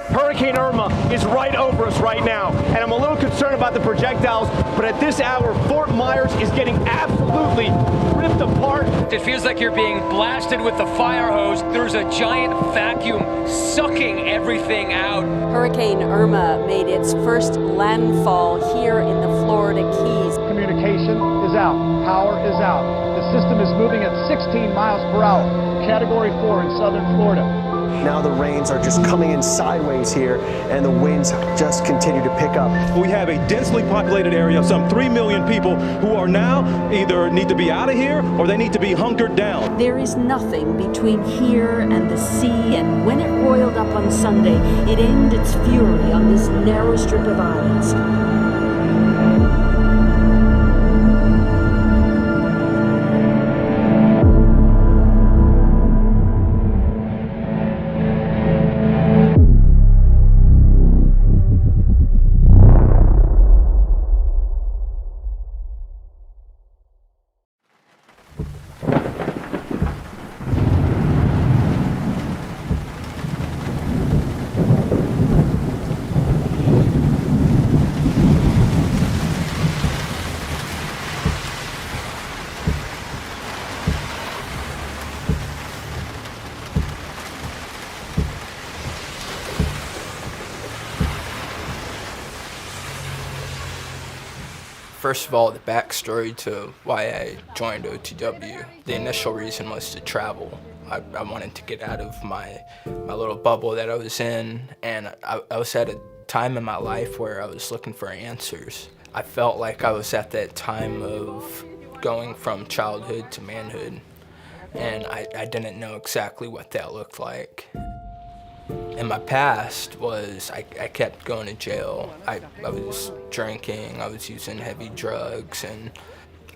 Hurricane Irma is right over us right now, and I'm a little concerned about the projectiles, but at this hour, Fort Myers is getting absolutely ripped apart. It feels like you're being blasted with the fire hose. There's a giant vacuum sucking everything out. Hurricane Irma made its first landfall here in the Florida Keys. Communication is out. Power is out. The system is moving at 16 miles per hour. Category 4 in southern Florida. Now the rains are just coming in sideways here, and the winds just continue to pick up. We have a densely populated area of some 3 million people who are now either need to be out of here or they need to be hunkered down. There is nothing between here and the sea, and when it roiled up on Sunday, it aimed its fury on this narrow strip of islands. First of all, the backstory to why I joined OTW. The initial reason was to travel. I wanted to get out of my little bubble that I was in, and I was at a time in my life where I was looking for answers. I felt like I was at that time of going from childhood to manhood, and I didn't know exactly what that looked like. In my past was I kept going to jail. I was drinking, I was using heavy drugs, and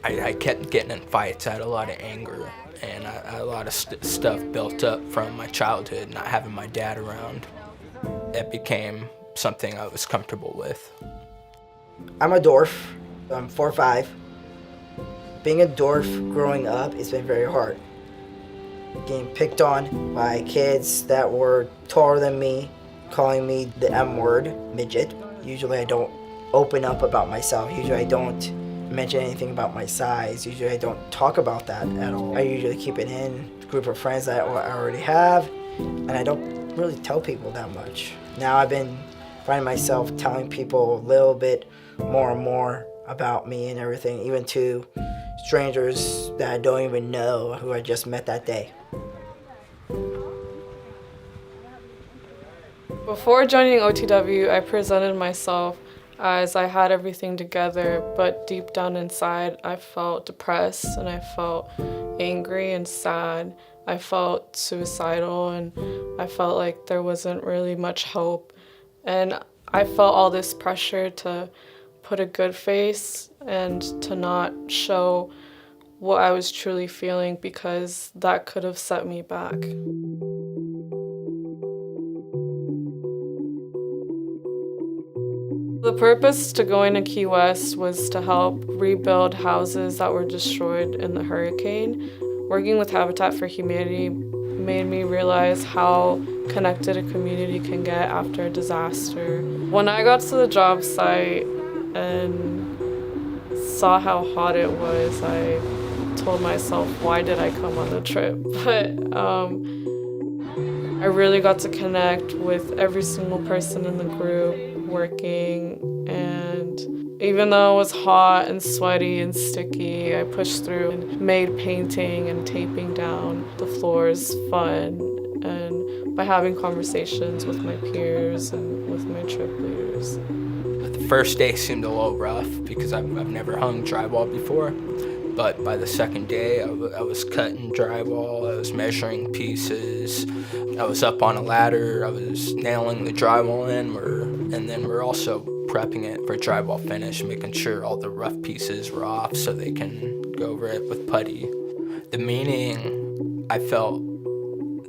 I kept getting in fights. I had a lot of anger, and I had a lot of stuff built up from my childhood, not having my dad around. It became something I was comfortable with. I'm a dwarf. I'm 4'5". Being a dwarf growing up, it's been very hard. Getting picked on by kids that were taller than me, calling me the M word, midget. Usually I don't open up about myself. Usually I don't mention anything about my size. Usually I don't talk about that at all. I usually keep it in a group of friends that I already have, and I don't really tell people that much. Now I've been finding myself telling people a little bit more and more about me and everything, even to strangers that I don't even know, who I just met that day. Before joining OTW, I presented myself as I had everything together, but deep down inside, I felt depressed and I felt angry and sad. I felt suicidal and I felt like there wasn't really much hope. And I felt all this pressure to put a good face and to not show what I was truly feeling, because that could have set me back. The purpose to going to Key West was to help rebuild houses that were destroyed in the hurricane. Working with Habitat for Humanity made me realize how connected a community can get after a disaster. When I got to the job site and saw how hot it was, I told myself, why did I come on the trip? But I really got to connect with every single person in the group working, and even though it was hot and sweaty and sticky, I pushed through and made painting and taping down the floors fun, and by having conversations with my peers and with my trip leaders. The first day seemed a little rough because I've never hung drywall before, but by the second day I was cutting drywall, I was measuring pieces, I was up on a ladder, I was nailing the drywall in, and then we're also prepping it for drywall finish, making sure all the rough pieces were off so they can go over it with putty. The meaning I felt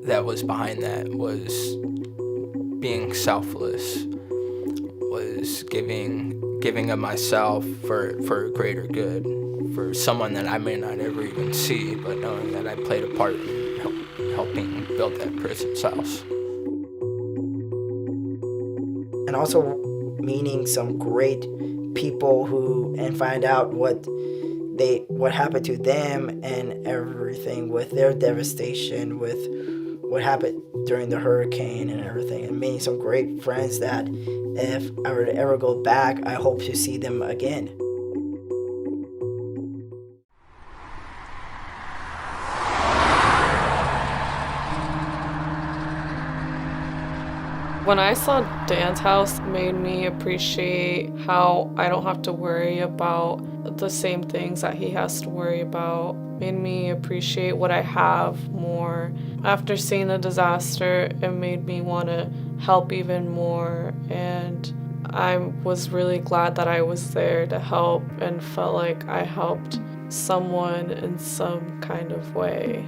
that was behind that was being selfless, was giving of myself for a greater good, for someone that I may not ever even see, but knowing that I played a part in helping build that person's house. and also meeting some great people and find out what happened to them and everything with their devastation, with what happened during the hurricane and everything, and meeting some great friends that if I were to ever go back, I hope to see them again. When I saw Dan's house, it made me appreciate how I don't have to worry about the same things that he has to worry about. Made me appreciate what I have more. After seeing the disaster, it made me want to help even more, and I was really glad that I was there to help and felt like I helped someone in some kind of way.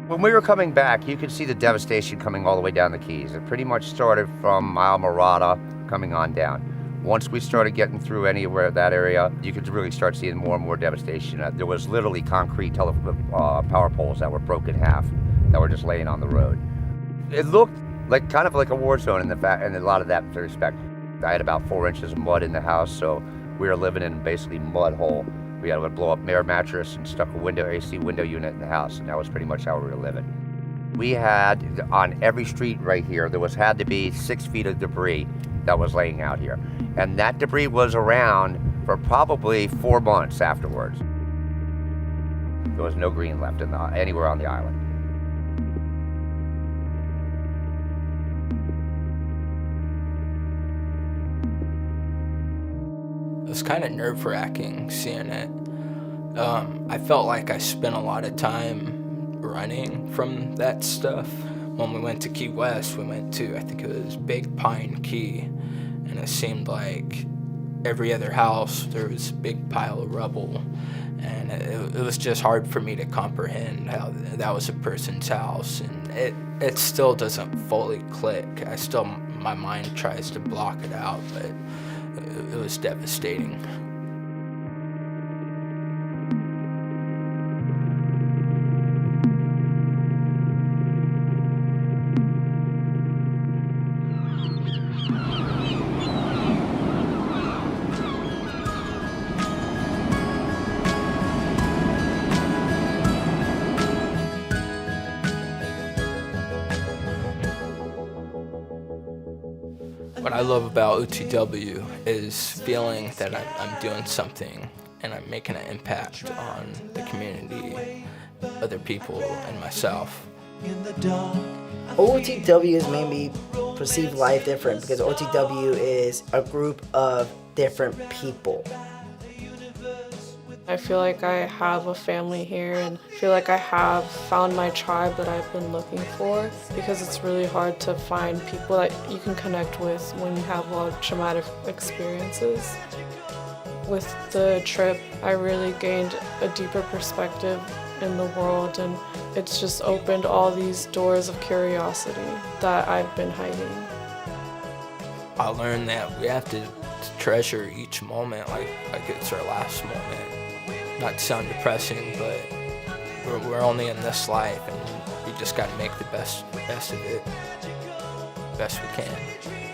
When we were coming back, you could see the devastation coming all the way down the Keys. It pretty much started from Islamorada coming on down. Once we started getting through anywhere that area, you could really start seeing more and more devastation. There was literally concrete power poles that were broken in half, that were just laying on the road. It looked like kind of like a war zone in a lot of that respect. I had about 4 inches of mud in the house, so we were living in basically mud hole. We had to blow up air mattress and stuck a AC window unit in the house, and that was pretty much how we were living. We had, on every street right here, had to be 6 feet of debris that was laying out here. And that debris was around for probably 4 months afterwards. There was no green left anywhere on the island. It was kind of nerve-wracking seeing it. I felt like I spent a lot of time running from that stuff. When we went to Key West, we went to, I think it was Big Pine Key, and it seemed like every other house there was a big pile of rubble, and it was just hard for me to comprehend how that was a person's house, and it still doesn't fully click. My mind tries to block it out, but it was devastating. What I love about OTW is feeling that I'm doing something and I'm making an impact on the community, other people, and myself. OTW has made me perceive life different because OTW is a group of different people. I feel like I have a family here and feel like I have found my tribe that I've been looking for, because it's really hard to find people that you can connect with when you have a lot of traumatic experiences. With the trip, I really gained a deeper perspective in the world, and it's just opened all these doors of curiosity that I've been hiding. I learned that we have to treasure each moment like it's our last moment. Not to sound depressing, but we're only in this life, and we just got to make the best of it, best we can.